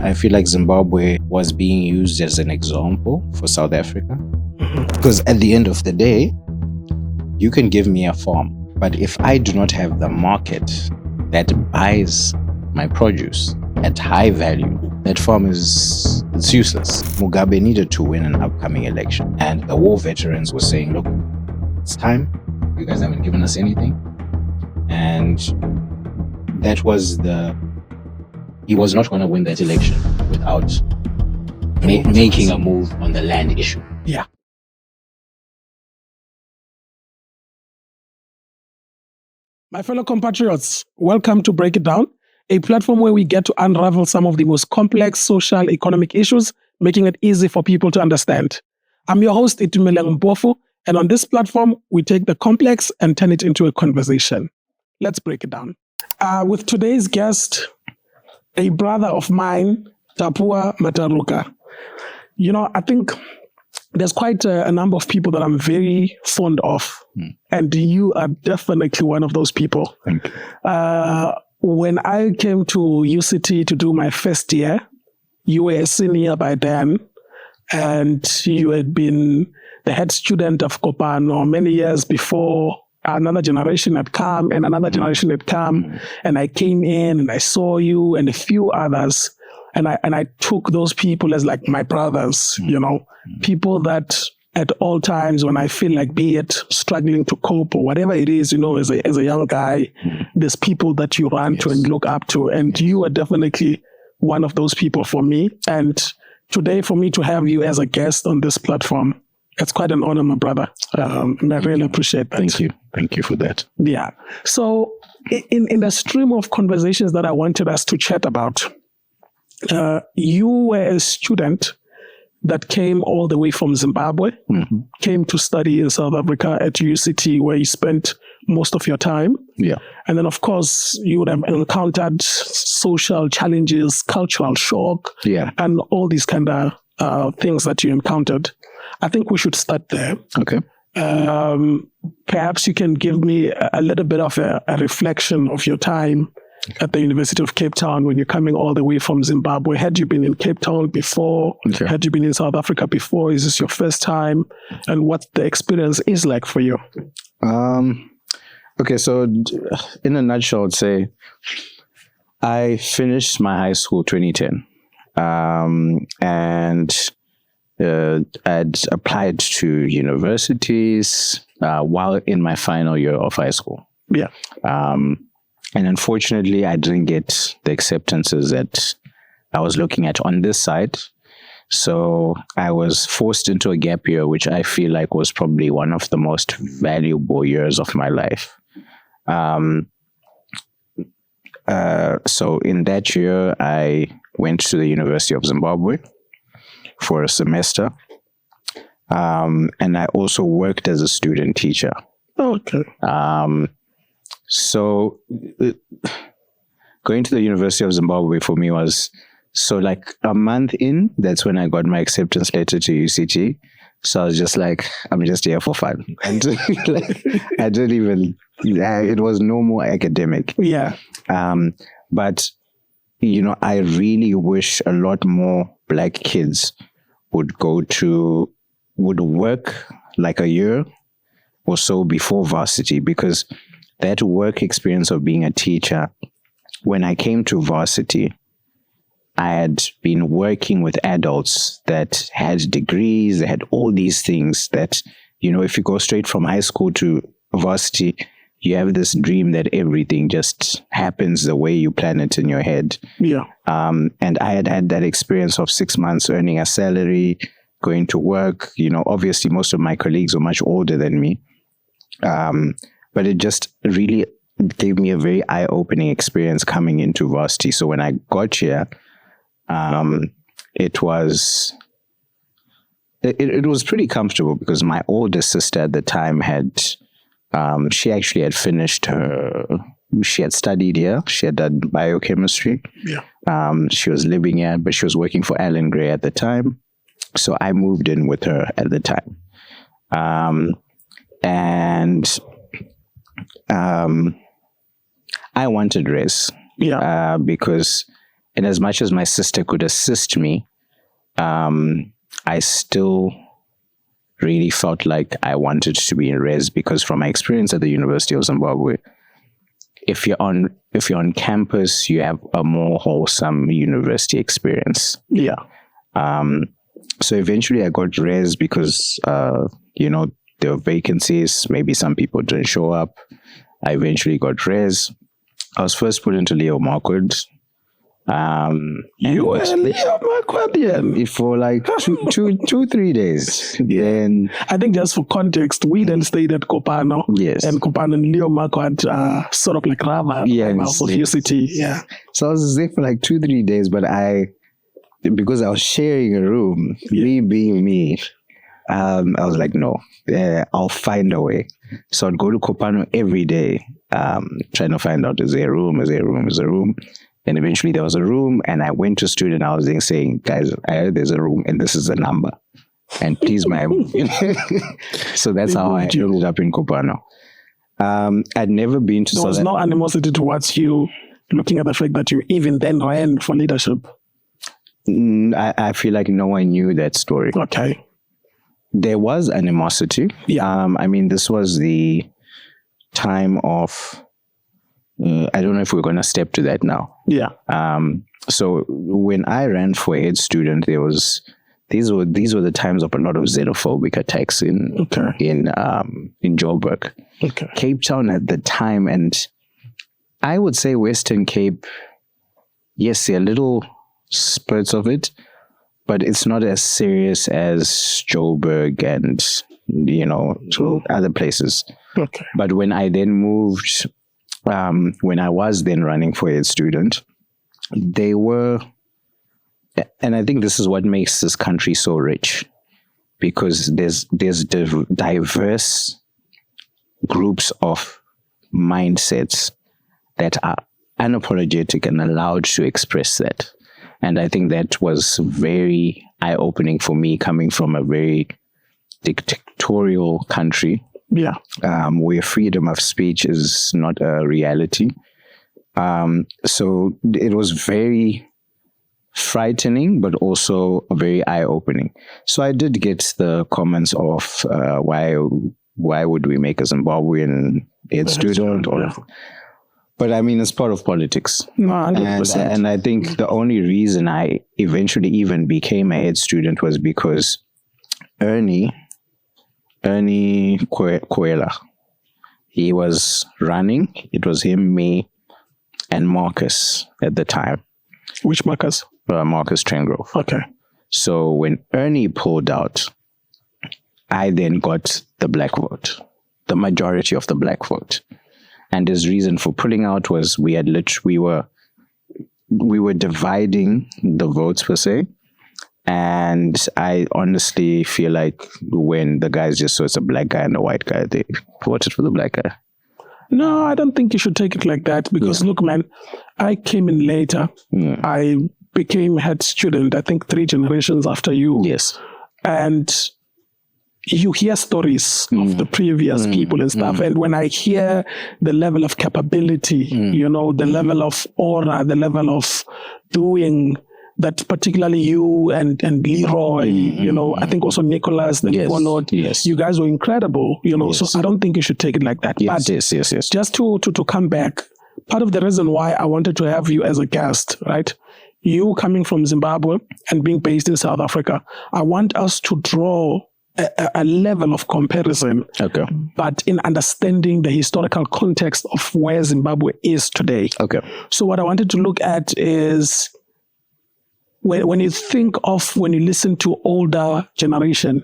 I feel like Zimbabwe was being used as an example for South Africa. Because at the end of the day, you can give me a farm, but if I do not have the market that buys my produce at high value, that farm it's useless. Mugabe needed to win an upcoming election, and the war veterans were saying, look, it's time. You guys haven't given us anything. And that was he was not going to win that election without making a move on the land issue. Yeah. My fellow compatriots, welcome to Break It Down, a platform where we get to unravel some of the most complex social economic issues, making it easy for people to understand. I'm your host, Itumeleng Mpofu, and on this platform, we take the complex and turn it into a conversation. Let's break it down. With today's guest, a brother of mine, Tapuwa Mataruka. You know, I think there's quite a number of people that I'm very fond of, and you are definitely one of those people. Thank you. When I came to UCT to do my first year, you were a senior by then, and you had been the head student of Kopano many years before another generation had come and another generation had come, and I came in and I saw you and a few others, and I took those people as like my brothers, you know, people that at all times when I feel like, be it struggling to cope or whatever it is, you know, as a young guy, there's people that you run to and look up to, and you are definitely one of those people for me. And today, for me to have you as a guest on this platform, it's quite an honor, my brother. And I really appreciate that. Thank you. Thank you for that. Yeah. So in the stream of conversations that I wanted us to chat about, you were a student that came all the way from Zimbabwe, came to study in South Africa at UCT, where you spent most of your time. Yeah. And then, of course, you would have encountered social challenges, cultural shock, and all these kind of things that you encountered. I think we should start there. Okay. Perhaps you can give me a little bit of a reflection of your time at the University of Cape Town when you're coming all the way from Zimbabwe. Had you been in Cape Town before? Okay. Had you been in South Africa before? Is this your first time? And what the experience is like for you? Okay, so in a nutshell, I'd say I finished my high school 2010. And I'd applied to universities while in my final year of high school. Yeah. And unfortunately, I didn't get the acceptances that I was looking at on this side. So I was forced into a gap year, which I feel like was probably one of the most valuable years of my life. So in that year, I went to the University of Zimbabwe for a semester. And I also worked as a student teacher. Okay. So going to the University of Zimbabwe for me was, so like a month in, that's when I got my acceptance letter to UCT. So I was just like, I'm just here for fun. And like, I didn't even, it was no more academic. Yeah. But, you know, I really wish a lot more Black kids would work like a year or so before varsity, because that work experience of being a teacher, when I came to varsity, I had been working with adults that had degrees, they had all these things that, you know, if you go straight from high school to varsity, you have this dream that everything just happens the way you plan it in your head. Yeah. And I had that experience of 6 months earning a salary, going to work. You know, obviously most of my colleagues were much older than me. But it just really gave me a very eye-opening experience coming into varsity. So when I got here, it was pretty comfortable because my older sister at the time she actually had finished she had studied here. She had done biochemistry. Yeah. She was living here, but she was working for Alan Gray at the time. So I moved in with her at the time. And I wanted race. Yeah. Because And as much as my sister could assist me, I still really felt like I wanted to be in res, because from my experience at the University of Zimbabwe, if you're on campus, you have a more wholesome university experience. Yeah. So eventually I got res because, there were vacancies. Maybe some people didn't show up. I eventually got res. I was first put into Leo Marquard. You were Leo Marquardian for like 3 days. Then I think, just for context, we then stayed at Kopano. Yes. And Kopano and Leo Marquard are sort of like rivals of UCT. Yeah. So I was there for like 2-3 days, but because I was sharing a room, me being me, I was like, no, I'll find a way. So I'd go to Kopano every day, trying to find out, is there a room? And eventually there was a room, and I went to student housing saying, guys, I heard there's a room and this is the number. And please, so that's how I ended up in Kopano. I'd never been to There was no animosity towards you, looking at the fact that you even then ran for leadership. I feel like no one knew that story. Okay. There was animosity. Yeah. This was the time of, I don't know if we're going to step to that now. Yeah. So when I ran for head student, these were the times of a lot of xenophobic attacks in Joburg. Okay. Cape Town at the time, and I would say Western Cape, yes, there are little spurts of it, but it's not as serious as Joburg and, to other places. Okay. But when I then moved, when I was then running for a student, they were, and I think this is what makes this country so rich, because there's diverse groups of mindsets that are unapologetic and allowed to express that. And I think that was very eye-opening for me, coming from a very dictatorial country. Yeah. Where freedom of speech is not a reality. So it was very frightening, but also very eye-opening. So I did get the comments of why would we make a Zimbabwean head student? But it's part of politics. No, 100%. And I think the only reason I eventually even became a head student was because Ernie Kwela, he was running. It was him, me, and Marcus at the time. Which Marcus? Marcus Trengrove. Okay. So when Ernie pulled out, I then got the black vote, the majority of the black vote. And his reason for pulling out was we were dividing the votes per se. And I honestly feel like when the guys just saw it's a black guy and a white guy, they voted for the black guy. No, I don't think you should take it like that, because look, man, I came in later. Yeah. I became head student, I think 3 generations after you. Yes. And you hear stories of the previous people and stuff. And when I hear the level of capability, the level of aura, the level of doing that, particularly you and Leroy, I think also Nicholas that followed. Yes. You guys were incredible, so I don't think you should take it like that. Yes, but yes. Just to come back, part of the reason why I wanted to have you as a guest, right? You coming from Zimbabwe and being based in South Africa, I want us to draw a level of comparison, okay, but in understanding the historical context of where Zimbabwe is today. Okay. So what I wanted to look at is when you listen to older generation,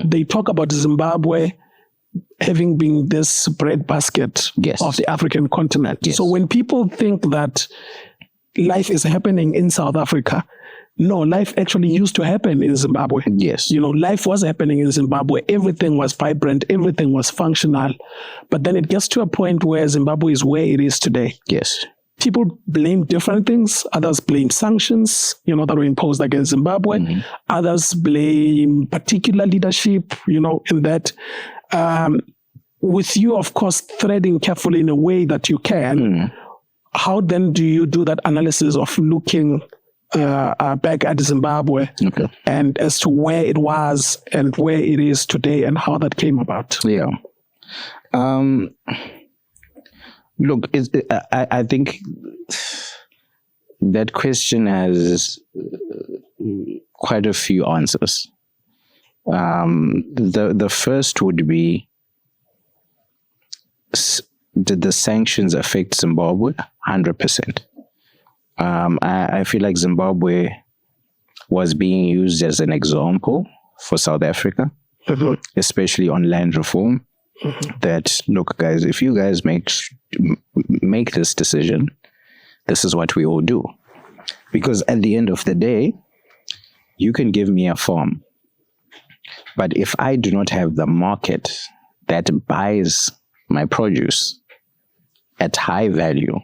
they talk about Zimbabwe having been this breadbasket of the African continent. Yes. So when people think that life is happening in South Africa, no, life actually used to happen in Zimbabwe. Yes. Life was happening in Zimbabwe. Everything was vibrant. Everything was functional. But then it gets to a point where Zimbabwe is where it is today. Yes. People blame different things. Others blame sanctions, that were imposed against Zimbabwe. Others blame particular leadership, in that. With you, of course, threading carefully in a way that you can. how then do you do that analysis of looking back at Zimbabwe and as to where it was and where it is today and how that came about? Yeah. Look, I think that question has quite a few answers. The first would be, did the sanctions affect Zimbabwe? 100%. I feel like Zimbabwe was being used as an example for South Africa, especially on land reform. That, look, guys, if you guys make this decision, this is what we all do. Because at the end of the day, you can give me a farm, but if I do not have the market that buys my produce at high value,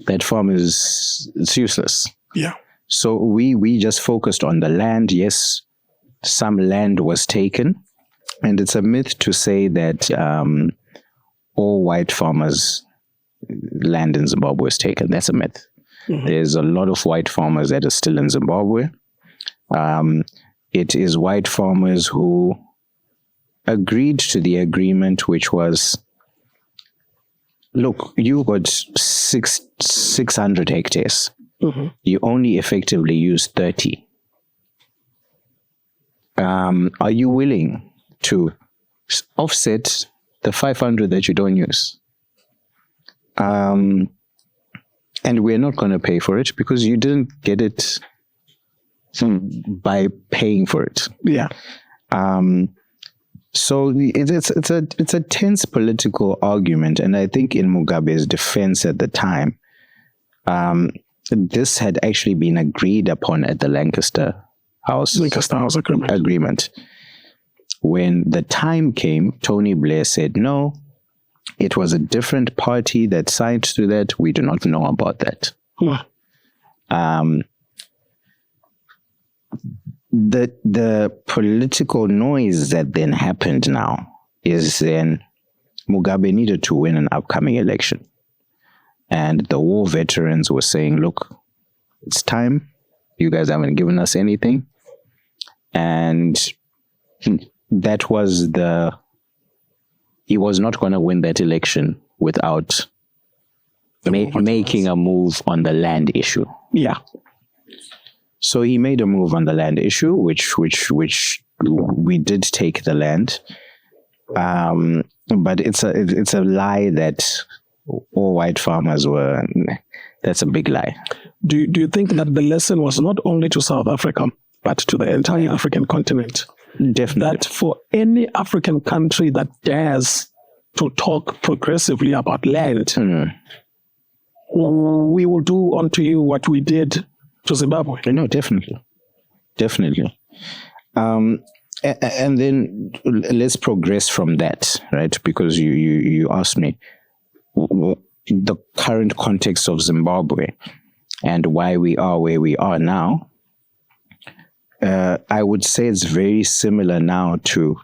that farm it's useless. Yeah. So we just focused on the land. Yes, some land was taken, and it's a myth to say that all white farmers' land in Zimbabwe is taken. That's a myth. There's a lot of white farmers that are still in Zimbabwe. It is white farmers who agreed to the agreement, which was, look, you got 600 hectares. You only effectively use 30. Are you willing to offset the 500 that you don't use? And we're not going to pay for it because you didn't get it by paying for it. Yeah. So it's a tense political argument, and I think in Mugabe's defense at the time, this had actually been agreed upon at the Lancaster House agreement. When the time came, Tony Blair said, no, it was a different party that signed to that. We do not know about that. The political noise that then happened now is then Mugabe needed to win an upcoming election. And the war veterans were saying, look, it's time. You guys haven't given us anything. And that was he was not going to win that election without making a move on the land issue. Yeah. So he made a move on the land issue, which we did take the land. But it's a lie that all white farmers were. That's a big lie. Do you think that the lesson was not only to South Africa, but to the entire African continent? Definitely. That for any African country that dares to talk progressively about land, we will do unto you what we did to Zimbabwe. No, definitely. And then let's progress from that, right? Because you asked me the current context of Zimbabwe and why we are where we are now. I would say it's very similar now to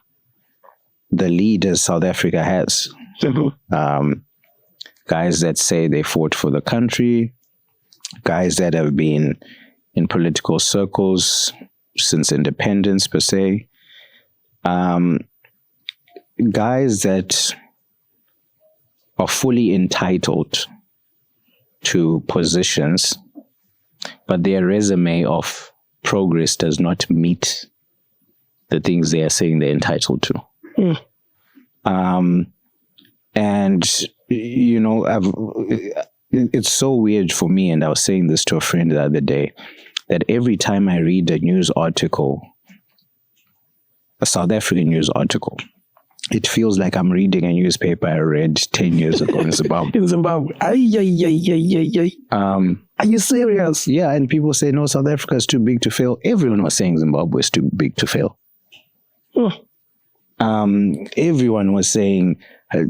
the leaders South Africa has. Guys that say they fought for the country, guys that have been in political circles since independence per se, guys that are fully entitled to positions, but their resume of progress does not meet the things they are saying they're entitled to. And, you know, it's so weird for me, and I was saying this to a friend the other day, that every time I read a news article, a South African news article, it feels like I'm reading a newspaper I read 10 years ago in Zimbabwe. In Zimbabwe. Are you serious? Yeah, and people say, no, South Africa is too big to fail. Everyone was saying Zimbabwe is too big to fail. Everyone was saying, I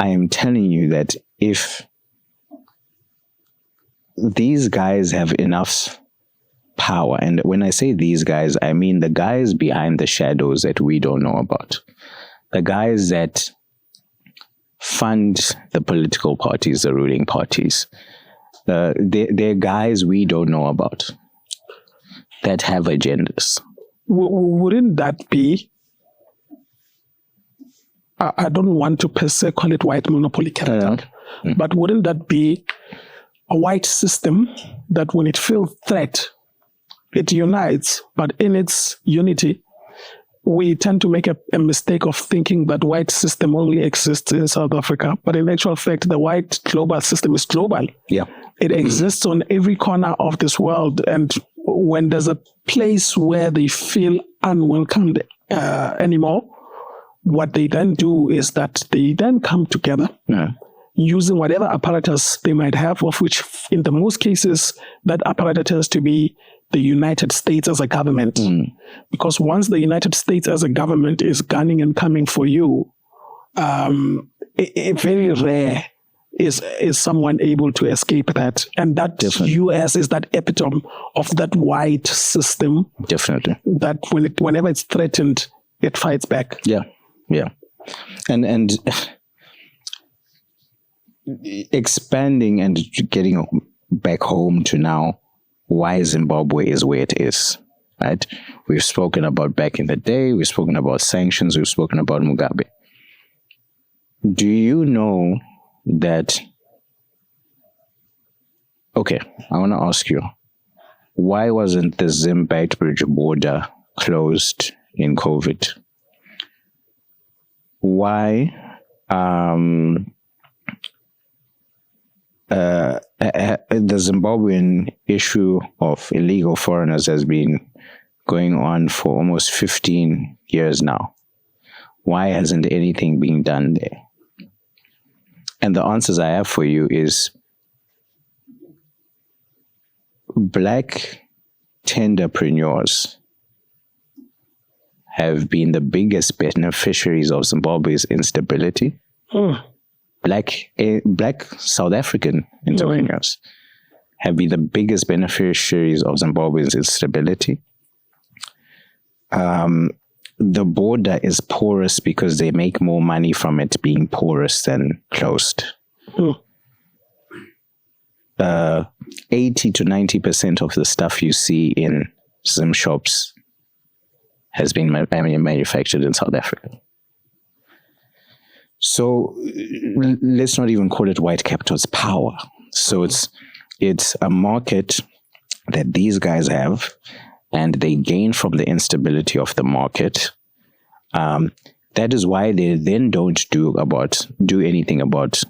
am telling you that if these guys have enough power, and when I say these guys, I mean the guys behind the shadows that we don't know about, the guys that fund the political parties, the ruling parties. They're guys we don't know about that have agendas. Wouldn't that be, I don't want to per se call it white monopoly capital, but wouldn't that be a white system that when it feels threat, it unites, but in its unity, we tend to make a mistake of thinking that white system only exists in South Africa. But in actual fact, the white global system is global. Yeah. It exists on every corner of this world. And when there's a place where they feel unwelcomed anymore, what they then do is that they then come together using whatever apparatus they might have, of which in the most cases, that apparatus tends to be the United States as a government. Because once the United States as a government is gunning and coming for you, very rare is someone able to escape that. And that US is that epitome of that white system. Definitely. That whenever it's threatened, it fights back. Yeah. And expanding and getting back home to now, why Zimbabwe is where it is, right? We've spoken about back in the day, we've spoken about sanctions, we've spoken about Mugabe. Do you know that, okay, I want to ask you, why wasn't the Zimbabwe border closed in COVID? Why the Zimbabwean issue of illegal foreigners has been going on for almost 15 years now. Why hasn't anything been done there? And the answers I have for you is Black tenderpreneurs have been the biggest beneficiaries of Zimbabwe's instability. Black South African entrepreneurs have been the biggest beneficiaries of Zimbabwe's instability. The border is porous because they make more money from it being porous than closed. 80 to 90% of the stuff you see in Zim shops has been manufactured in South Africa. So let's not even call it white capital, it's power. So it's a market that these guys have, and they gain from the instability of the market. That is why they then don't do anything about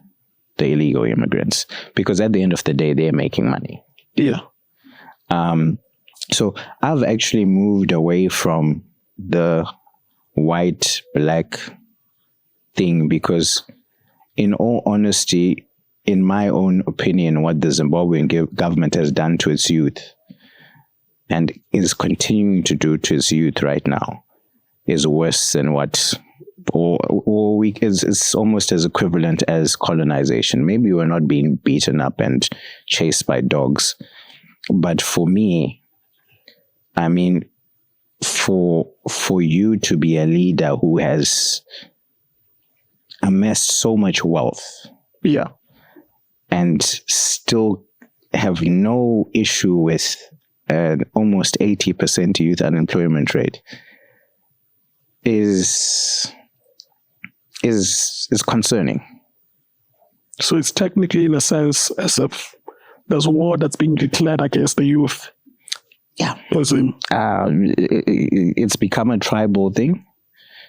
the illegal immigrants, because at the end of the day, they're making money. Yeah. So I've actually moved away from the white-black thing, because in all honesty, in my own opinion, what the Zimbabwean government has done to its youth and is continuing to do to its youth right now is worse than it's almost as equivalent as colonization. Maybe we're not being beaten up and chased by dogs, but for me, I mean, for you to be a leader who has amassed so much wealth, and still have no issue with an almost 80% youth unemployment rate is concerning. So it's technically, in a sense, as if there's a war that's being declared against the youth. Yeah. It's become a tribal thing.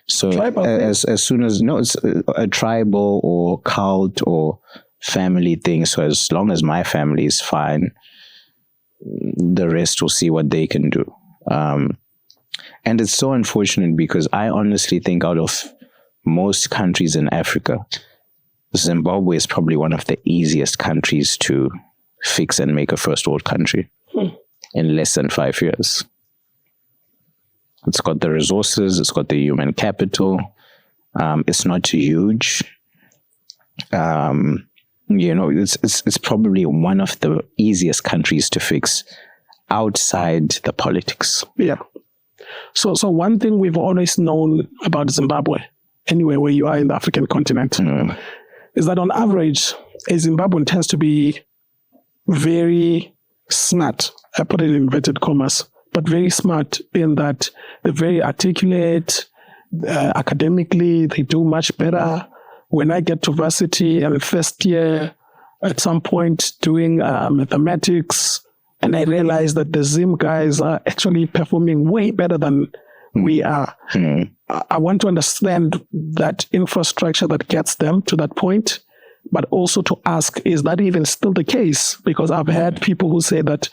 So as soon as, it's a tribal or cult or family thing. So as long as my family is fine, the rest will see what they can do. And it's so unfortunate, because I honestly think out of most countries in Africa, Zimbabwe is probably one of the easiest countries to fix and make a first world country in less than 5 years. It's got the resources, it's got the human capital, it's not huge. It's probably one of the easiest countries to fix outside the politics. Yeah. So one thing we've always known about Zimbabwe, anywhere where you are in the African continent, is that on average, a Zimbabwean tends to be very smart. I put it in inverted commas, but very smart in that they're very articulate. Academically, they do much better. When I get to varsity and first year, at some point doing mathematics, and I realized that the Zim guys are actually performing way better than we are. I want to understand that infrastructure that gets them to that point, but also to ask, is that even still the case? Because I've had people who say that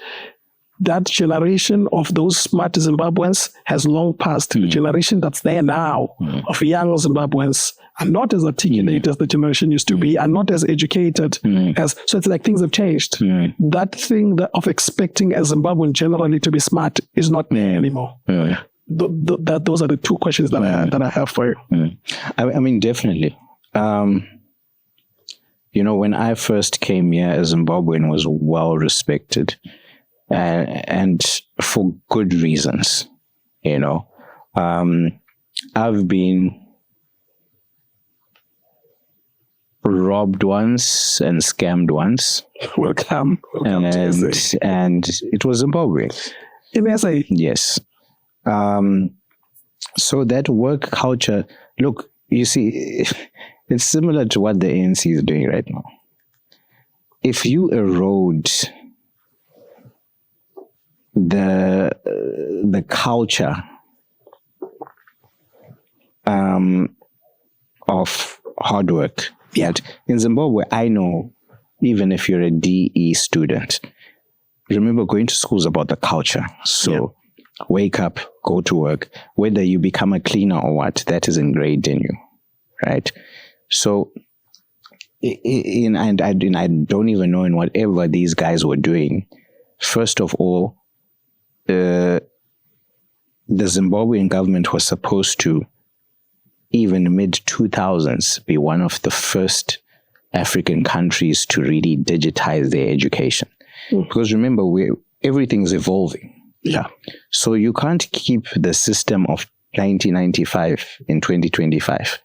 that generation of those smart Zimbabweans has long passed. The generation that's there now of young Zimbabweans are not as articulate as the generation used to be, are not as educated as, so it's like things have changed. That thing of expecting a Zimbabwean generally to be smart is not there anymore. Those are the two questions that I have for you. I mean, definitely. When I first came here, a Zimbabwean was well respected. And for good reasons, I've been robbed once and scammed once. Welcome and it was Zimbabwe. In SA? Yes. So that work culture, look, you see, it's similar to what the ANC is doing right now. If you erode the culture of hard work. Yet in Zimbabwe, I know, even if you're a DE student, remember going to school is about the culture. So wake up, go to work, whether you become a cleaner or what, that is ingrained in you, right? So, and I don't even know in whatever these guys were doing. First of all, the Zimbabwean government was supposed to, even mid-2000s, be one of the first African countries to really digitize their education. Because remember, everything's evolving. Yeah. So you can't keep the system of 1995 in 2025.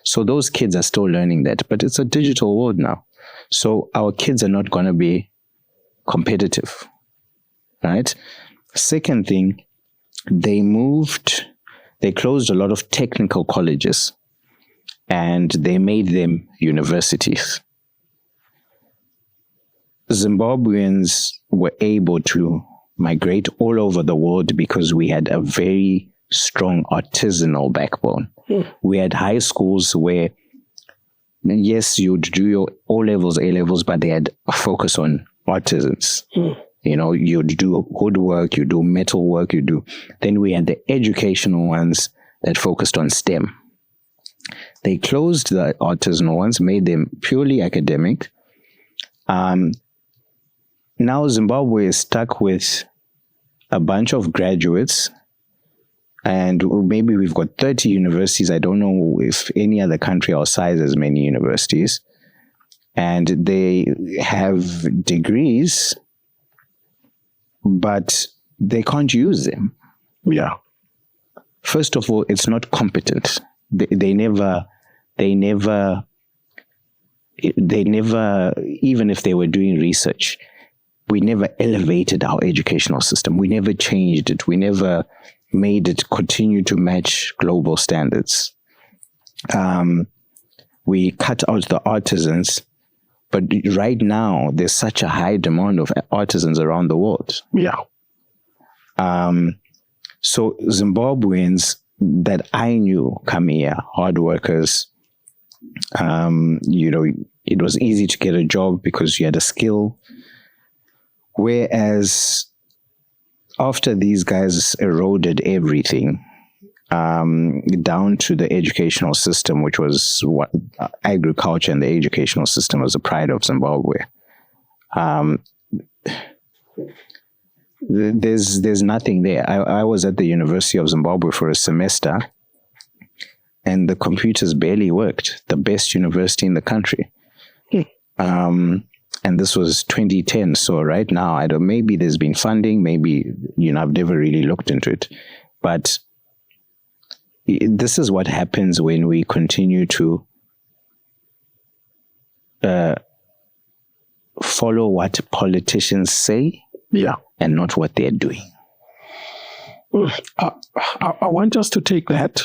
So those kids are still learning that, but it's a digital world now. So our kids are not going to be competitive, right? Second thing, they closed a lot of technical colleges and they made them universities. Zimbabweans were able to migrate all over the world because we had a very strong artisanal backbone. We had high schools where, yes, you'd do your O-levels, A-levels, but they had a focus on artisans. You'd do woodwork, you do metal work, then we had the educational ones that focused on STEM. They closed the artisanal ones, made them purely academic. Now Zimbabwe is stuck with a bunch of graduates, and maybe we've got 30 universities. I don't know if any other country our size has many universities. And they have degrees, but they can't use them. Yeah. First of all, it's not competent. They never, even if they were doing research, we never elevated our educational system. We never changed it. We never made it continue to match global standards. We cut out the artisans. But right now, there's such a high demand of artisans around the world. Yeah. So Zimbabweans that I knew come here, hard workers, it was easy to get a job because you had a skill. Whereas after these guys eroded everything, down to the educational system, which was what agriculture and the educational system was the pride of Zimbabwe. There's nothing there. I was at the University of Zimbabwe for a semester, and the computers barely worked. The best university in the country. And this was 2010. So right now, maybe there's been funding. Maybe I've never really looked into it, but this is what happens when we continue to follow what politicians say, and not what they're doing. I want us to take that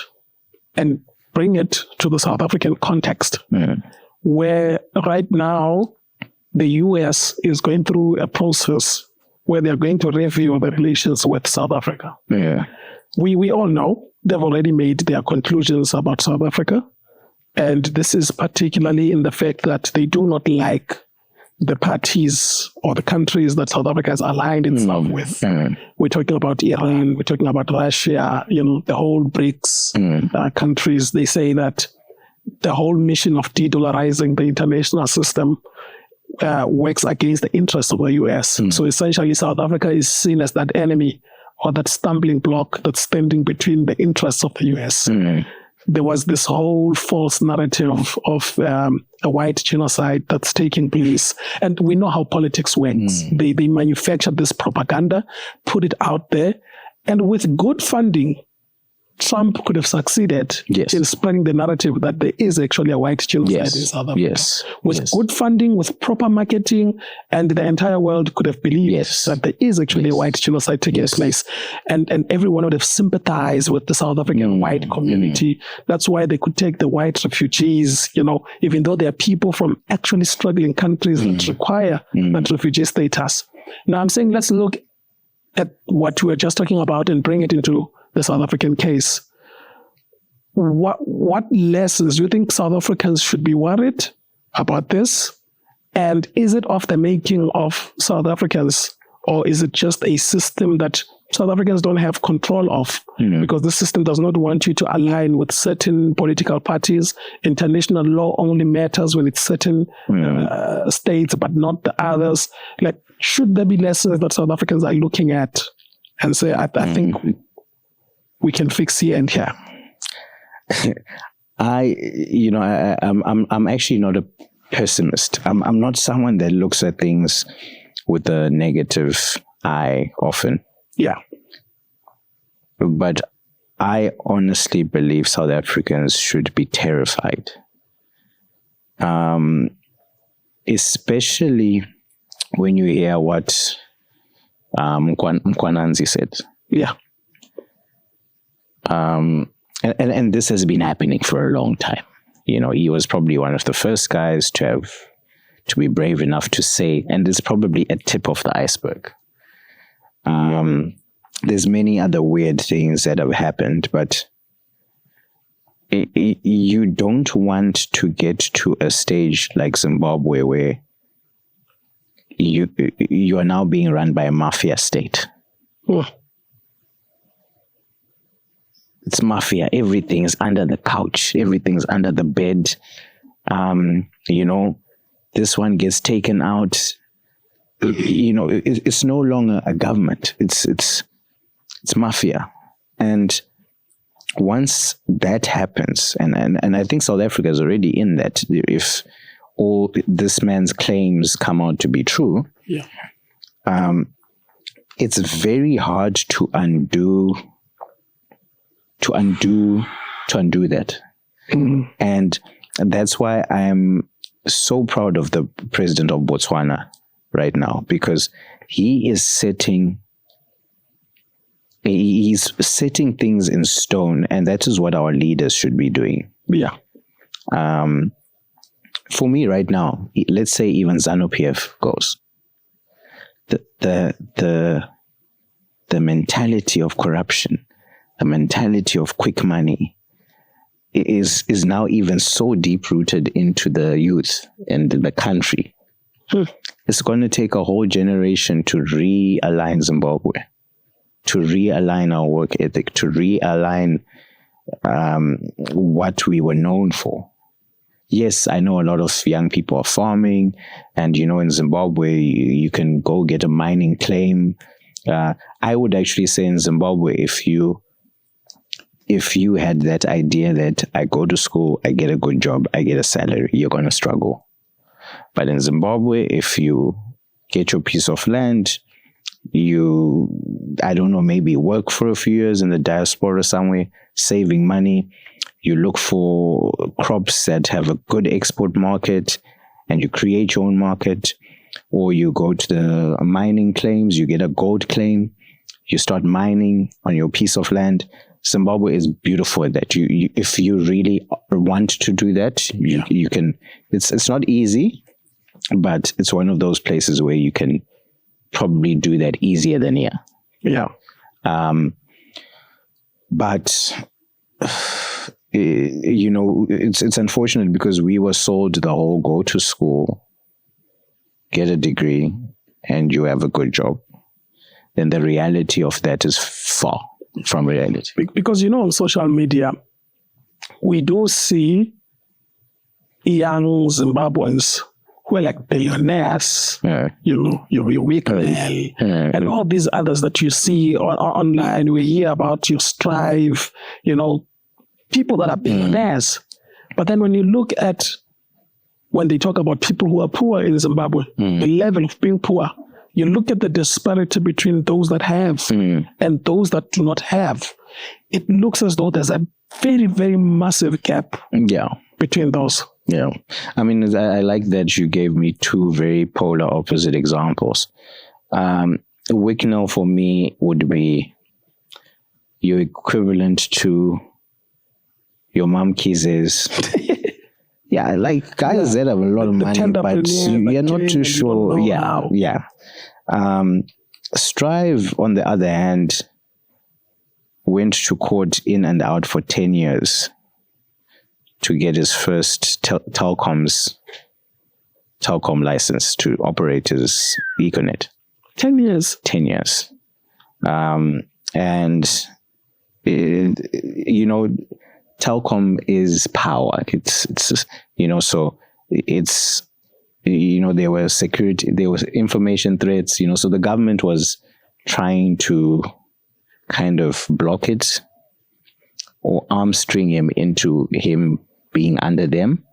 and bring it to the South African context, where right now the US is going through a process where they're going to review the relations with South Africa. We all know they've already made their conclusions about South Africa, and this is particularly in the fact that they do not like the parties or the countries that South Africa has aligned itself with. We're talking about Iran, we're talking about Russia, the whole BRICS countries. They say that the whole mission of de-dollarizing the international system works against the interests of the US. So essentially, South Africa is seen as that enemy or that stumbling block that's standing between the interests of the US. There was this whole false narrative of a white genocide that's taking place. And we know how politics works. They manufactured this propaganda, put it out there, and with good funding, Trump could have succeeded in spreading the narrative that there is actually a white genocide in South Africa. With good funding, with proper marketing, and the entire world could have believed that there is actually a white genocide taking place. And everyone would have sympathized with the South African white community. That's why they could take the white refugees, even though there are people from actually struggling countries that require that refugee status. Now I'm saying let's look at what we were just talking about and bring it into the South African case. What lessons do you think South Africans should be worried about this? And is it of the making of South Africans, or is it just a system that South Africans don't have control of? Because the system does not want you to align with certain political parties. International law only matters when it's certain states, but not the others. Like, should there be lessons that South Africans are looking at and say, I think we can fix here and here? I'm actually not a pessimist. I'm not someone that looks at things with a negative eye often. But I honestly believe South Africans should be terrified. Especially when you hear what Mkwananzi said. And this has been happening for a long time. He was probably one of the first guys to be brave enough to say, and it's probably a tip of the iceberg. There's many other weird things that have happened, but you don't want to get to a stage like Zimbabwe where you are now being run by a mafia state. It's mafia. Everything is under the couch. Everything's under the bed. This one gets taken out. It's no longer a government. It's mafia. And once that happens, and I think South Africa is already in that, if all this man's claims come out to be true, it's very hard to undo that. And that's why I'm so proud of the president of Botswana right now, because he's setting things in stone, and that is what our leaders should be doing. For me right now, let's say even ZANU-PF goes, the mentality of corruption, the mentality of quick money is now even so deep rooted into the youth and the country. It's going to take a whole generation to realign Zimbabwe, to realign our work ethic, to realign what we were known for. Yes, I know a lot of young people are farming, and in Zimbabwe you can go get a mining claim. I would actually say in Zimbabwe, if you had that idea that I go to school, I get a good job, I get a salary, you're going to struggle. But in Zimbabwe, if you get your piece of land, maybe work for a few years in the diaspora somewhere, saving money, you look for crops that have a good export market, and you create your own market, or you go to the mining claims, you get a gold claim, you start mining on your piece of land. Zimbabwe is beautiful at that. You if you really want to do that, you can. It's not easy, but it's one of those places where you can probably do that easier than here. Yeah. But you know, it's unfortunate because we were sold the whole go to school, get a degree, and you have a good job. Then the reality of that is far from reality. Because, you know, on social media, we do see young Zimbabweans who are like billionaires, you know, your weekly, and all these others that you see online. We hear about you Strive, you know, people that are billionaires. But then when you look at, when they talk about people who are poor in Zimbabwe, the level of being poor, you look at the disparity between those that have and those that do not have. It looks as though there's a very, very massive gap between those. Yeah. I mean, I like that you gave me two very polar opposite examples. Wicknell for me would be your equivalent to your mom Kiz's. Yeah, like guys that have a lot of money, but you're not too sure. Strive, on the other hand, went to court in and out for 10 years to get his first telecom license to operate his Econet. 10 years? 10 years. You know, telecom is power. It's you know, so it's, you know, there was security, there was information threats, you know, so the government was trying to kind of block it or arm string him into him being under them.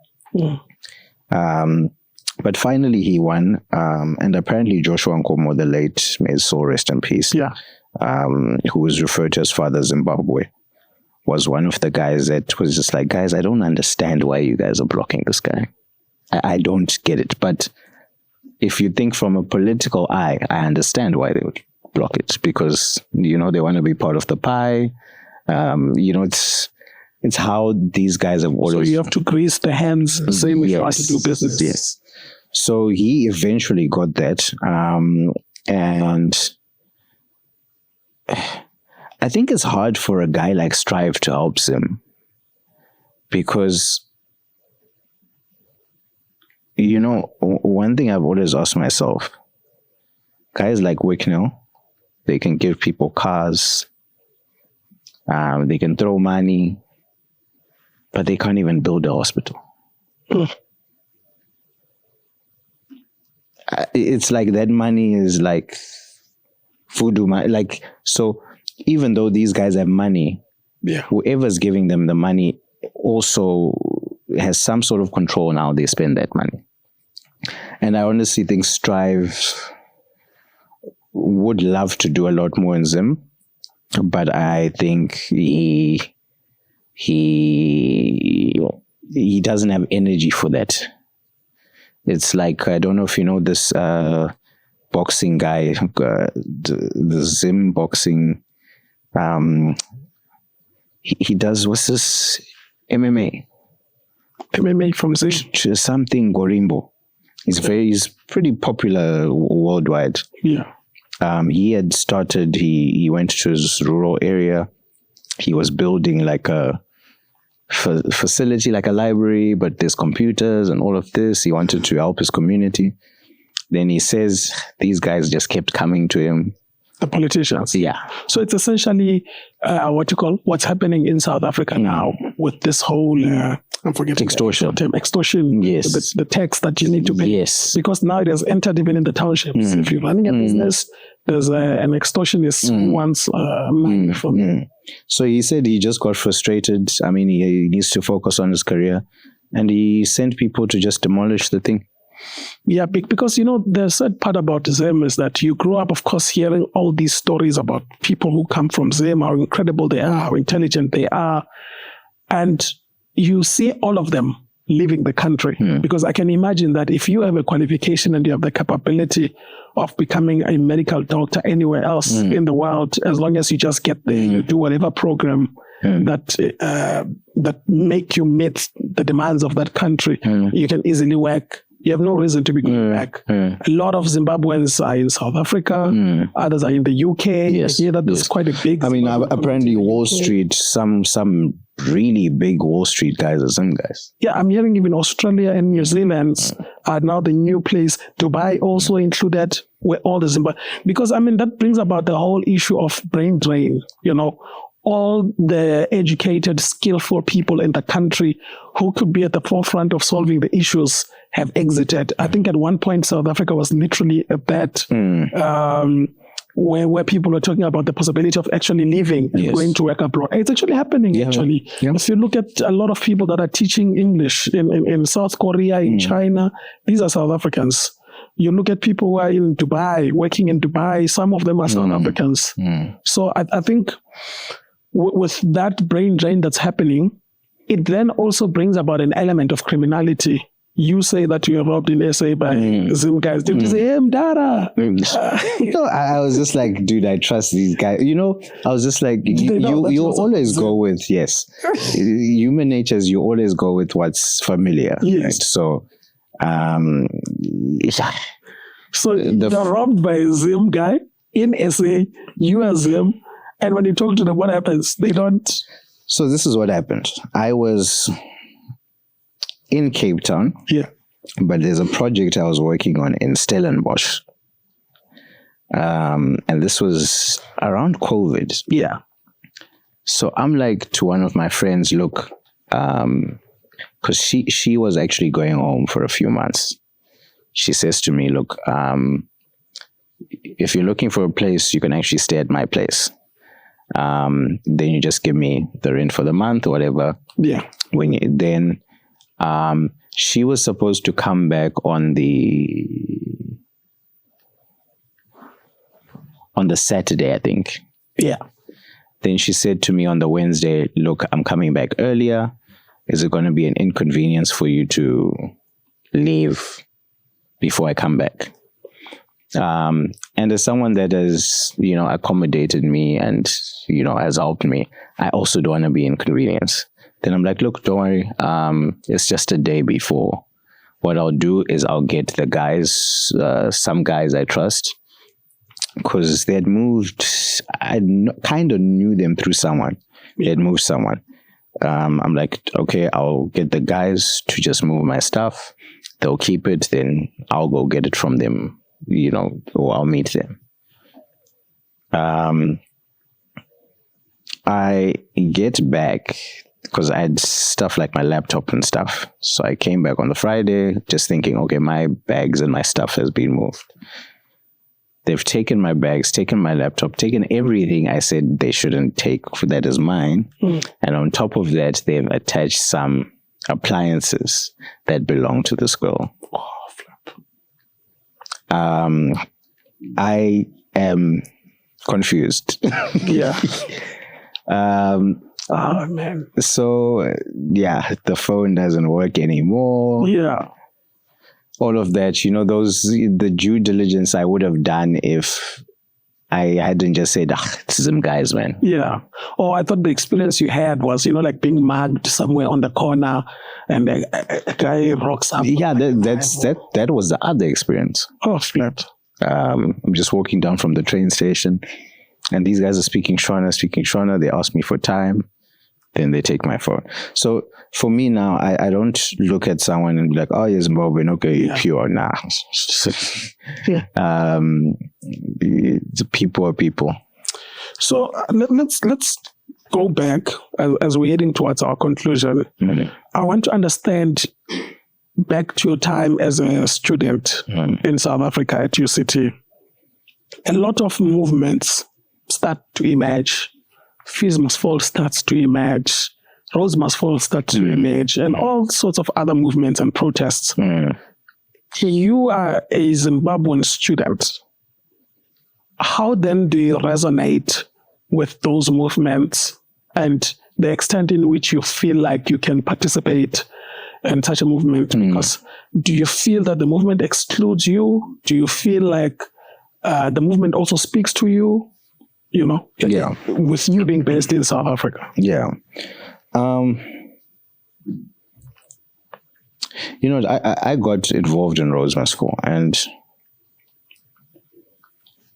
But finally he won, and apparently Joshua Nkomo, the late, may his soul rest in peace, who was referred to as Father Zimbabwe, was one of the guys that was just like, guys, I don't understand why you guys are blocking this guy. I don't get it. But if you think from a political eye, I understand why they would block it, because, you know, they want to be part of the pie. You know, it's how these guys have always... So you have to grease the hands, same if you want to do business. Yes. So he eventually got that. And I think it's hard for a guy like Strive to help him, because, you know, one thing I've always asked myself, guys like Wicknell, they can give people cars, they can throw money, but they can't even build a hospital. It's like that money is like voodoo money. Like, so even though these guys have money, whoever's giving them the money also has some sort of control on how they spend that money. And I honestly think Strive would love to do a lot more in Zim, but I think he doesn't have energy for that. It's like, I don't know if you know this boxing guy, the Zim boxing. He does, what's this? MMA from Zim. Something Gorimbo. He's pretty popular worldwide. Yeah. He had started, he went to his rural area. He was building like a facility, like a library, but there's computers and all of this. He wanted to help his community. Then he says these guys just kept coming to him. The politicians. Yeah. So it's essentially what's happening in South Africa now with this whole, I'm forgetting extortion. Extortion. Yes. The tax that you need to pay. Yes. Because now it has entered even in the townships. If you're running a business, there's an extortionist who wants money from you. So he said he just got frustrated. I mean, he needs to focus on his career, and he sent people to just demolish the thing. Yeah, because, you know, the sad part about Zim is that you grow up, of course, hearing all these stories about people who come from Zim, how incredible they are, how intelligent they are. And you see all of them leaving the country. Because I can imagine that if you have a qualification and you have the capability of becoming a medical doctor anywhere else in the world, as long as you just get there, you do whatever program that make you meet the demands of that country, you can easily work. You have no reason to be going back. A lot of Zimbabweans are in South Africa. Others are in the UK. Yes. I hear that there's quite a big... I mean, apparently Wall Street, some really big Wall Street guys are some guys. Yeah, I'm hearing even Australia and New Zealand are now the new place. Dubai also included, where all the Zimbabwe... Because, I mean, that brings about the whole issue of brain drain, you know. All the educated, skillful people in the country who could be at the forefront of solving the issues have exited. I think at one point, South Africa was literally at that, where people were talking about the possibility of actually leaving and going to work abroad. It's actually happening, actually. Yeah. If you look at a lot of people that are teaching English in South Korea, in China, these are South Africans. You look at people who are in Dubai, working in Dubai, some of them are South Africans. So I think with that brain drain that's happening, it then also brings about an element of criminality. You say that you were robbed in SA by Zim guys. Did you say, hey, Mdara? No, I was just like, dude, I trust these guys. You know, I was just like, you always go with, human nature is you always go with what's familiar. Yes. Right? So, so you're robbed by a Zim guy in SA, you are Zim, and when you talk to them, what happens? They don't... So this is what happened. I was in Cape Town. Yeah. But there's a project I was working on in Stellenbosch. And this was around COVID. Yeah. So I'm like to one of my friends, look, because she was actually going home for a few months. She says to me, look, if you're looking for a place, you can actually stay at my place. Then you just give me the rent for the month or whatever. Yeah. She was supposed to come back on the Saturday, I think. Yeah. Then she said to me on the Wednesday, look, I'm coming back earlier. Is it going to be an inconvenience for you to leave before I come back? And as someone that has, accommodated me and, has helped me, I also don't want to be inconvenienced. Then I'm like, look, don't worry. It's just a day before. What I'll do is I'll get the guys, some guys I trust, because they had moved. I kind of knew them through someone. They had moved someone. I'm like, okay, I'll get the guys to just move my stuff. They'll keep it. Then I'll go get it from them, or I'll meet them. I get back because I had stuff like my laptop and stuff. So I came back on the Friday just thinking, okay, my bags and my stuff has been moved. They've taken my bags, taken my laptop, taken everything I said they shouldn't take that is mine. And on top of that, they've attached some appliances that belong to this girl. Oh, flip. I am confused. Yeah. Oh, man. So, the phone doesn't work anymore. Yeah. All of that, the due diligence I would have done if I hadn't just said, some guys, man. Yeah. Oh, I thought the experience you had was, like being mugged somewhere on the corner and a guy rocks up. Yeah, that was the other experience. Oh, flat. I'm just walking down from the train station and these guys are speaking Shona. They ask me for time. Then they take my phone. So for me now, I don't look at someone and be like, oh, you're Zimbabwean, okay, pure. Nah. People are people. So let's go back as we're heading towards our conclusion. I want to understand back to your time as a student in South Africa at UCT. A lot of movements start to emerge. Fees Must Fall starts to emerge. Roads Must Fall starts to emerge. And all sorts of other movements and protests. You are a Zimbabwean student. How then do you resonate with those movements and the extent in which you feel like you can participate and such a movement? Because do you feel that the movement excludes you? Do you feel like the movement also speaks to you? You know, with you being based in South Africa. Yeah. You know, I got involved in Rosemar School, and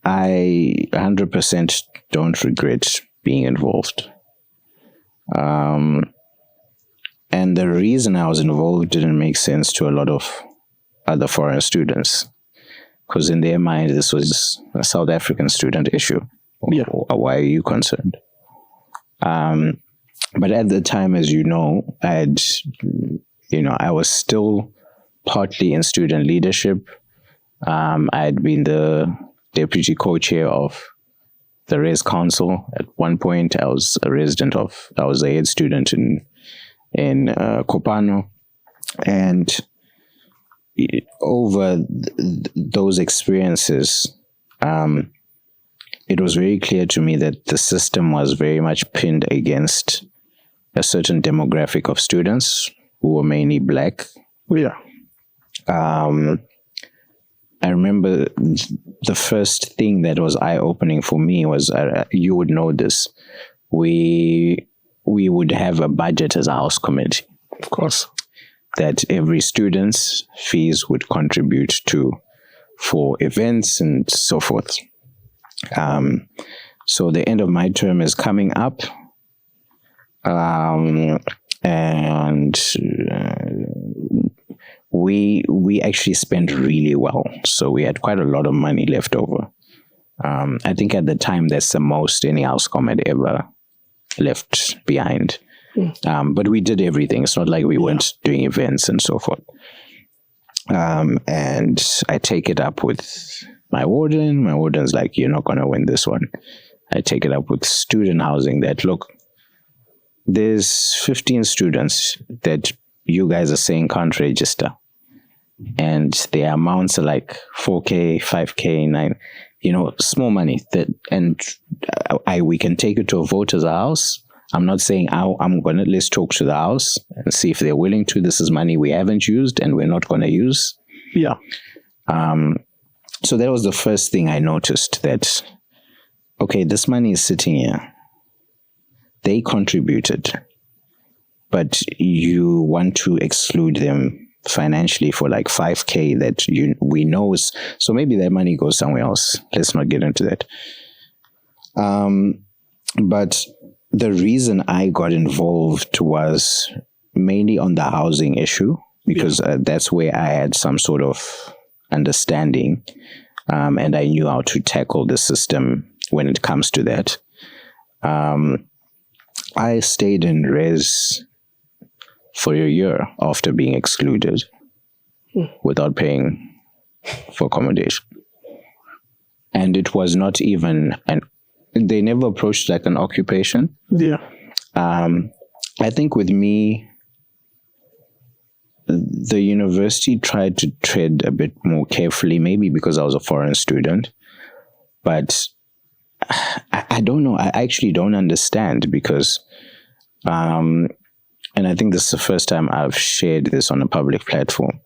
I 100% don't regret being involved. And the reason I was involved didn't make sense to a lot of other foreign students, because in their mind, this was a South African student issue. Yeah. Why are you concerned? But at the time, as you know, I was still partly in student leadership. I had been the deputy co-chair of the Res Council. At one point, I was a head student in Kopano. And over those experiences, it was very clear to me that the system was very much pinned against a certain demographic of students who were mainly Black. Yeah. I remember the first thing that was eye-opening for me was, you would know this, we would have a budget as a house committee. Of course. That every student's fees would contribute to for events and so forth. So the end of my term is coming up. And we actually spent really well. So we had quite a lot of money left over. I think at the time that's the most any Housecom had ever left behind. But we did everything. It's not like we weren't doing events and so forth. And I take it up with my warden. My warden's like, you're not going to win this one. I take it up with student housing that, look, there's 15 students that you guys are saying can't register. And their amounts are like 4K, 5K, 9, small money. We can take it to a vote as a house. I'm not saying let's talk to the house and see if they're willing to. This is money we haven't used and we're not going to use. Yeah. So that was the first thing I noticed, that, okay, this money is sitting here. They contributed, but you want to exclude them financially for like 5K that we know is, so maybe that money goes somewhere else. Let's not get into that. But the reason I got involved was mainly on the housing issue, because that's where I had some sort of understanding, and I knew how to tackle the system when it comes to that. I stayed in Res for a year after being excluded without paying for accommodation. And it was not even they never approached like an occupation. Yeah. I think with me, the university tried to tread a bit more carefully, maybe because I was a foreign student. But I don't know. I actually don't understand, because, and I think this is the first time I've shared this on a public platform.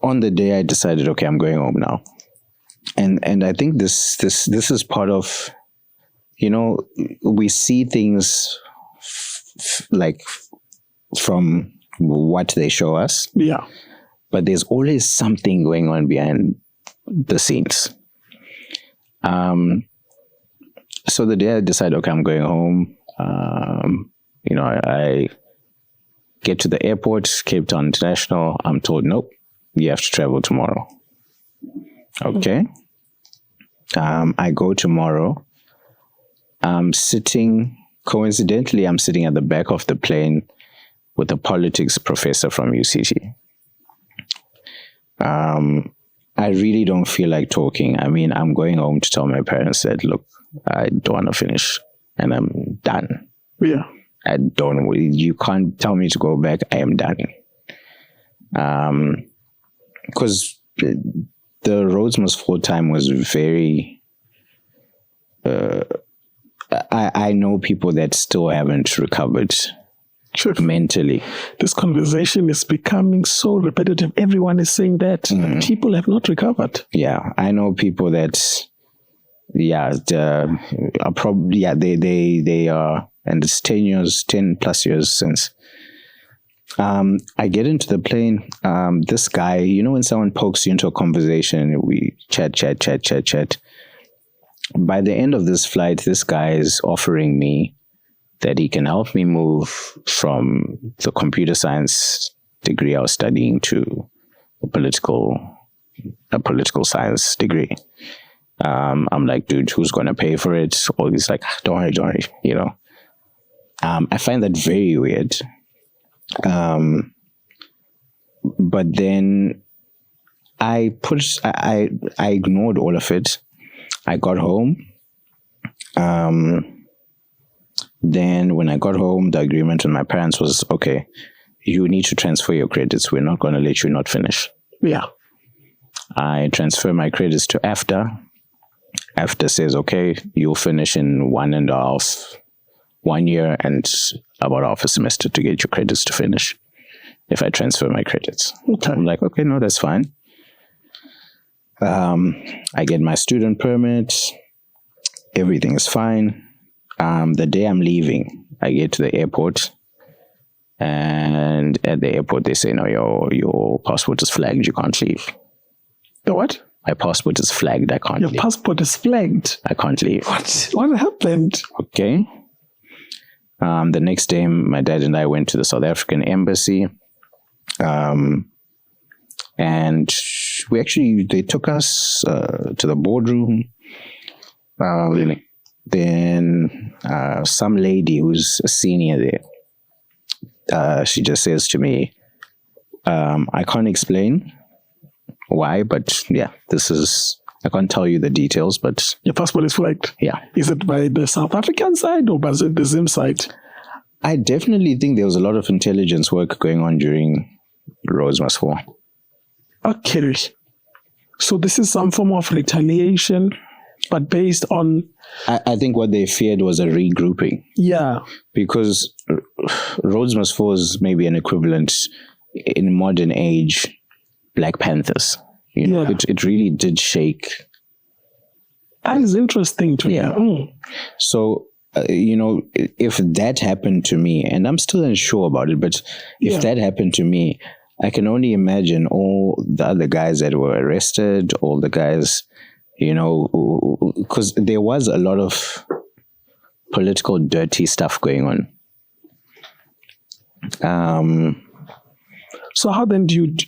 On the day I decided, okay, I'm going home now. And I think this is part of, we see things like from what they show us. Yeah. But there's always something going on behind the scenes. So the day I decided, okay, I'm going home, I get to the airport, Cape Town International. I'm told, nope, you have to travel tomorrow. Okay. I go tomorrow. Coincidentally, I'm sitting at the back of the plane with a politics professor from UCT. I really don't feel like talking. I mean, I'm going home to tell my parents that, look, I don't want to finish and I'm done. Yeah. You can't tell me to go back. I am done. Because the Rosemar full time was very, I know people that still haven't recovered mentally. This conversation is becoming so repetitive. Everyone is saying that people have not recovered. Yeah, I know people that, are probably, they are, and it's 10 plus years since. I get into the plane. This guy, when someone pokes you into a conversation, we chat. By the end of this flight, this guy is offering me that he can help me move from the computer science degree I was studying to a political science degree. I'm like, dude, who's going to pay for it? Or he's like, don't worry, I find that very weird. But then I ignored all of it. I got home. Then when I got home, the agreement with my parents was, okay, you need to transfer your credits. We're not going to let you not finish. Yeah. I transfer my credits to AFTA. AFTA says, okay, you'll finish in 1 year and about half a semester to get your credits to finish if I transfer my credits. Okay. I'm like, okay, no, that's fine. I get my student permit. Everything is fine. The day I'm leaving, I get to the airport, and at the airport they say, no, your passport is flagged. You can't leave. The what? My passport is flagged. I can't leave. Your passport is flagged? I can't leave. What happened? Okay. The next day, my dad and I went to the South African embassy. And they took us to the boardroom. Then some lady who's a senior there, she just says to me, I can't explain why, but yeah, I can't tell you the details, but... Your passport is flagged? Yeah. Is it by the South African side or by the Zim side? I definitely think there was a lot of intelligence work going on during Rhodes Must Fall. Okay. So this is some form of retaliation, but based on... I think what they feared was a regrouping. Yeah. Because Rhodes Must Fall is maybe an equivalent in modern age Black Panthers. It really did shake. That is interesting to hear. So, if that happened to me, and I'm still unsure about it, but if that happened to me, I can only imagine all the other guys that were arrested, all the guys, because there was a lot of political dirty stuff going on. So how then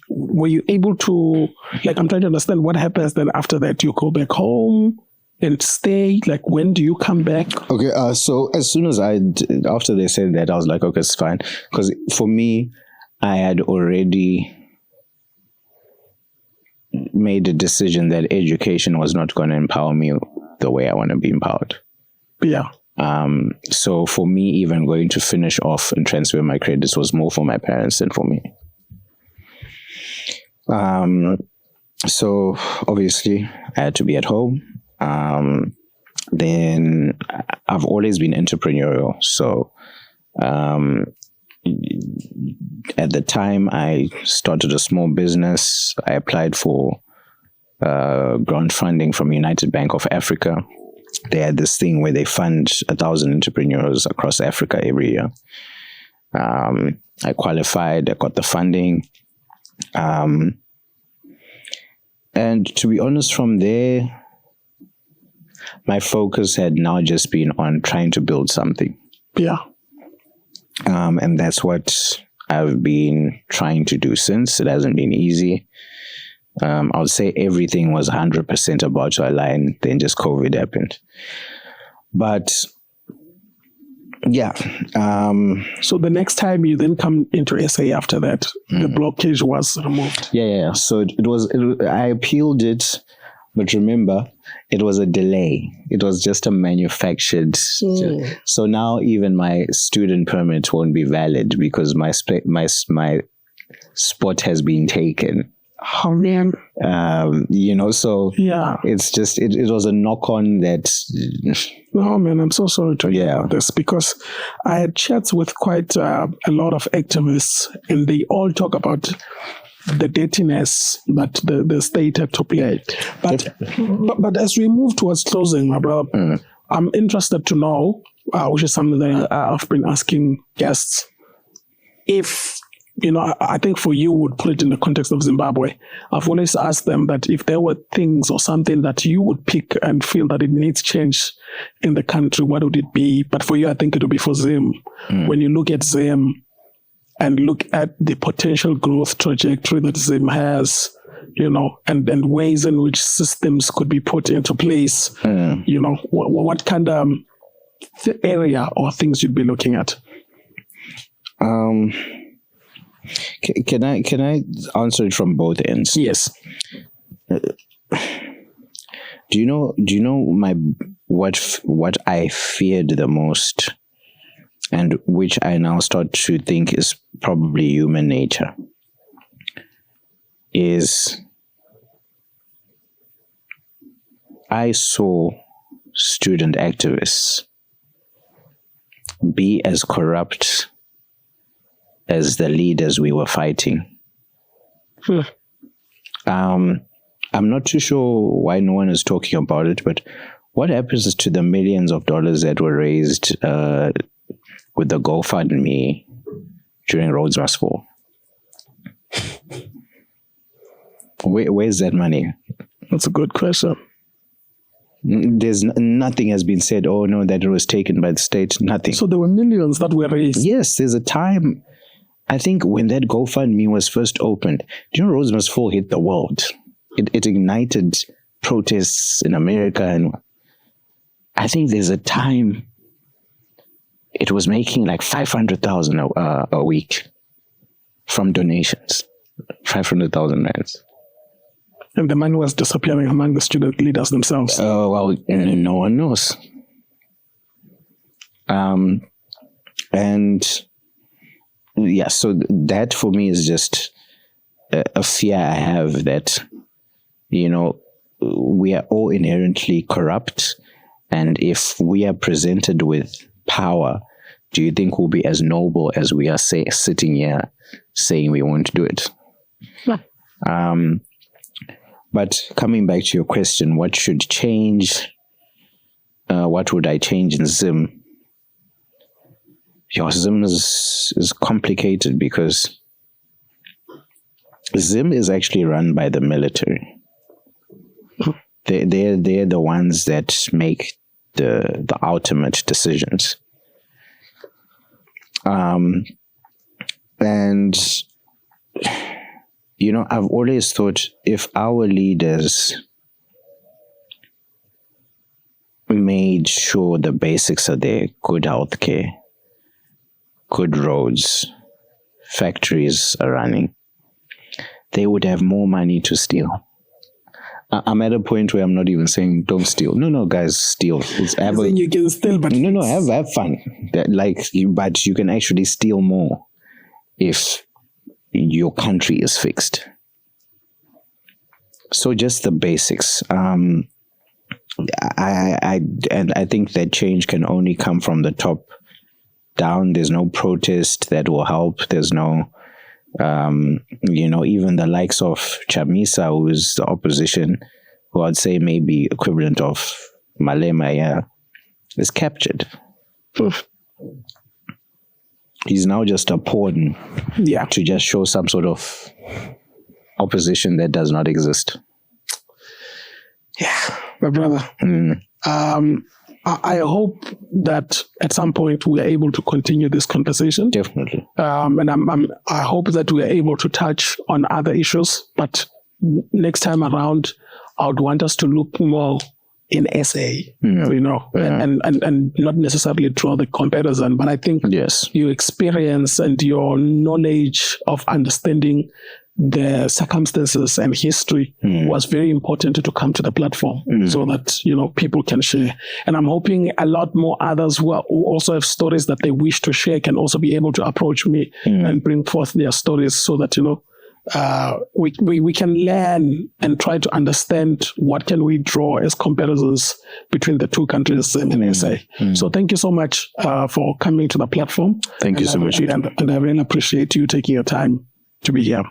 were you able to, I'm trying to understand what happens then after that? You go back home and stay? When do you come back? Okay, so as soon as after they said that, I was like, okay, it's fine. Because for me, I had already made a decision that education was not going to empower me the way I want to be empowered. Yeah. So for me, even going to finish off and transfer my credits was more for my parents than for me. So obviously I had to be at home. Then I've always been entrepreneurial. So, at the time I started a small business. I applied for, grant funding from United Bank of Africa. They had this thing where they fund 1,000 entrepreneurs across Africa every year. I qualified, I got the funding. And to be honest, from there, my focus had now just been on trying to build something. Yeah. And that's what I've been trying to do since. It hasn't been easy. I would say everything was 100% about to align, then just COVID happened. But yeah. So the next time you then come into SA after that, the blockage was removed. Yeah. So I appealed it, but remember, it was a delay. It was just a manufactured. So now even my student permit won't be valid because my spot has been taken. Oh man. So Yeah. it's just, it was a knock on that. No, man, I'm so sorry to hear about this, because I had chats with quite a lot of activists, and they all talk about the dirtiness that the state had to play. But as we move towards closing, my brother, I'm interested to know, which is something that I've been asking guests, if, I think for you would put it in the context of Zimbabwe. I've always asked them that if there were things or something that you would pick and feel that it needs change in the country, what would it be? But for you, I think it would be for Zim. When you look at Zim and look at the potential growth trajectory that Zim has, and ways in which systems could be put into place, what kind of area or things you'd be looking at? Can I answer it from both ends? Yes. Do you know what I feared the most, and which I now start to think is probably human nature, is I saw student activists be as corrupt as the leaders we were fighting. I'm not too sure why no one is talking about it, but what happens to the millions of dollars that were raised with the GoFundMe during Rhodes Must Fall? Where's that money? That's a good question. There's nothing has been said. Oh no, that it was taken by the state. Nothing. So there were millions that were raised. Yes, there's a time. I think when that GoFundMe was first opened, do you know Rhodes Must Fall hit the world? It ignited protests in America, and I think there's a time it was making like 500,000 a week from donations, 500,000 rands. And the money was disappearing among the student leaders themselves. Oh, well, no one knows. And yeah, so that for me is just a fear I have that, we are all inherently corrupt. And if we are presented with power, do you think we'll be as noble as we are sitting here saying we won't do it? Yeah. But coming back to your question, what should change? What would I change in Zim? Zim is complicated because Zim is actually run by the military. They're the ones that make the ultimate decisions. And I've always thought if our leaders made sure the basics are there, good healthcare, good roads, factories are running, they would have more money to steal. I'm at a point where I'm not even saying don't steal. No, guys, steal. You can steal, but have fun. But you can actually steal more if your country is fixed. So just the basics. I think that change can only come from the top down. There's no protest that will help. There's no, even the likes of Chamisa, who is the opposition, who I'd say maybe equivalent of Malema, is captured. He's now just a pawn to just show some sort of opposition that does not exist. Yeah, my brother. I hope that at some point we are able to continue this conversation. Definitely. And I hope that we are able to touch on other issues. But next time around, I would want us to look more in SA, and not necessarily draw the comparison. But I think your experience and your knowledge of understanding the circumstances and history was very important to come to the platform so that, people can share. And I'm hoping a lot more others who also have stories that they wish to share can also be able to approach me and bring forth their stories so that, we can learn and try to understand what can we draw as comparisons between the two countries in SA. So thank you so much for coming to the platform. Thank you so much. And I really appreciate you taking your time to be here.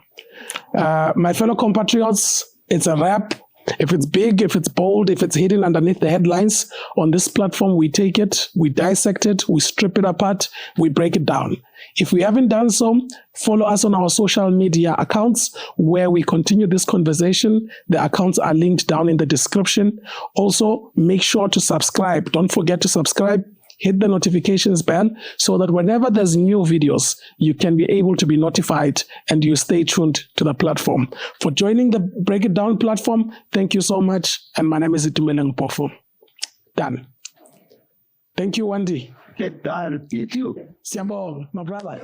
My fellow compatriots, it's a wrap. If it's big, if it's bold, if it's hidden underneath the headlines, on this platform, we take it, we dissect it, we strip it apart, we break it down. If we haven't done so, follow us on our social media accounts where we continue this conversation. The accounts are linked down in the description. Also, make sure to subscribe. Don't forget to subscribe. Hit the notifications bell so that whenever there's new videos, you can be able to be notified and you stay tuned to the platform. For joining the Break It Down platform, thank you so much. And my name is Itumeleng Mpofu. Done. Thank you, Wendy. Get done. You too. Siambo, my brother.